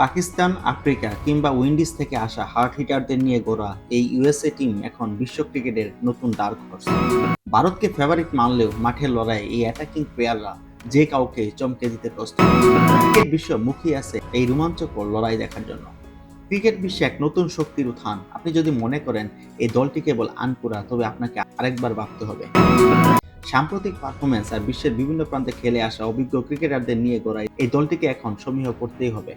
Pakistan, Africa কিংবা Windies থেকে আসা হার্ড হিটারদের নিয়ে গড়া এই ইউএসএ টিম এখন বিশ্ব ক্রিকেটের নতুন ডার্ক হর্স। ভারতকে ফেভারিট মানলেও মাঠের লড়াই এই অ্যাটাকিং প্লেয়াররা যে কাউকে চমকে দিতে প্রস্তুত। ক্রিকেট বিশ্ব মুখিয়ে আছে এই রোমাঞ্চকর লড়াই দেখার জন্য। ক্রিকেট বিশ্বে এক নতুন শক্তির উত্থান। আপনি যদি মনে করেন এই দলটি কেবল আনপুরা, তবে আপনাকে আরেকবার ভাবতে হবে। সাম্প্রতিক পারফরমেন্স আর বিশ্বের বিভিন্ন প্রান্তে খেলে আসা অভিজ্ঞ ক্রিকেটারদের নিয়ে গড়া এই দলটিকে এখন সমীহ করতেই হবে।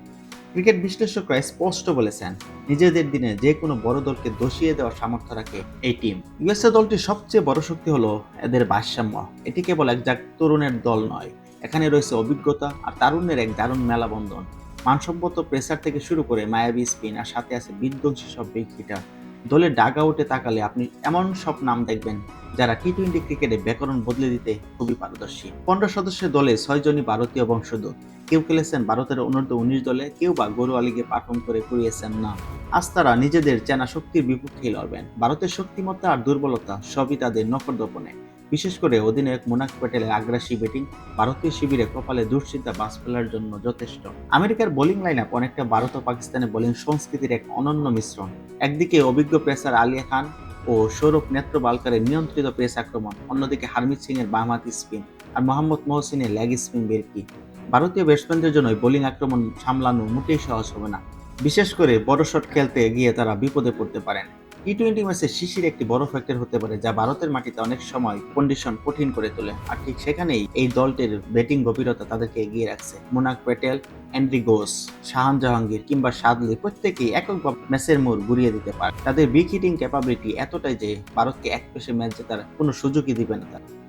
ক্রিকেট বিশ্লেষকরা স্পষ্ট বলেছেন, নিজেদের দিনে যে কোনো বড় দলকে দোষিয়ে দেওয়ার সামর্থ্য রাখে এই টিম। ইউএসএ দলটির সবচেয়ে বড় শক্তি হলো এদের ভারসাম্য। এটি কেবল একজাক তরুণের দল নয়, এখানে রয়েছে অভিজ্ঞতা আর তারুণ্যের এক দারুণ মেলাবন্ধন। মানসম্মত প্রেসার থেকে শুরু করে মায়াবী স্পিন আর সাথে আছে বিধ্বংসী সব বিগ হিটার। দলের ডাগ আউটে তাকালে আপনি এমন সব নাম দেখবেন যারা টি-20 ক্রিকেটে ব্যাকরণ বদলে দিতে খুবই পারদর্শী। 15 সদস্যের দলে 6 জনই ভারতীয় বংশোদ্ভূত। কেউ খেলেছেন ভারতের অনূর্ধ্ব-19 দলে, কেউ বা ঘরোয়া লিগে পারফর্ম করে কুড়িয়েছেন না। আজ তারা নিজেদের চেনা শক্তির বিপক্ষেই লড়বেন। ভারতের শক্তিমত্তা আর দুর্বলতা সবই তাদের নখদর্পণে। বিশেষ করে অধিনায়ক মোনাক প্যাটেলের আগ্রাসী ব্যাটিং ভারতীয় শিবিরে কপালে দুশ্চিন্তা বাজ ফেলার জন্য যথেষ্ট। আমেরিকার বোলিং লাইন আপ অনেকটা ভারত ও পাকিস্তানের বোলিং সংস্কৃতির এক অনন্য মিশ্রণ। একদিকে অভিজ্ঞ পেসার আলিয়া খান ও সৌরভ নেত্রবালকারের নিয়ন্ত্রিত পেস আক্রমণ, অন্যদিকে হারমিত সিং এর বামহাতি স্পিন আর মোহাম্মদ মহসিনের লেগ স্পিন বেরকি। ভারতীয় ব্যাটসম্যানদের জন্য বোলিং আক্রমণ সামলানো মোটেই সহজ হবে না। বিশেষ করে বড় শট খেলতে গিয়ে তারা বিপদে পড়তে পারেন। টি-20 ম্যাচে শিশির একটি বড় ফ্যাক্টর হতে পারে, যা ভারতের মাটিতে অনেক সময় কন্ডিশন কঠিন করে তোলে। আর ঠিক সেখানেই এই দলটির ব্যাটিং গভীরতা তাদেরকে এগিয়ে রাখছে। মোনাক প্যাটেল, অ্যান্ড্রি ঘোষ, শাহান জাহাঙ্গীর কিংবা সাদলি প্রত্যেকেই এককভাবে ম্যাচের মোড় ঘুরিয়ে দিতে পারে। তাদের বিগ হিটিং ক্যাপাবিলিটি এতটাই যে ভারতকে এক পেশে ম্যাচ জেতার কোনো সুযোগই দিবে না তারা।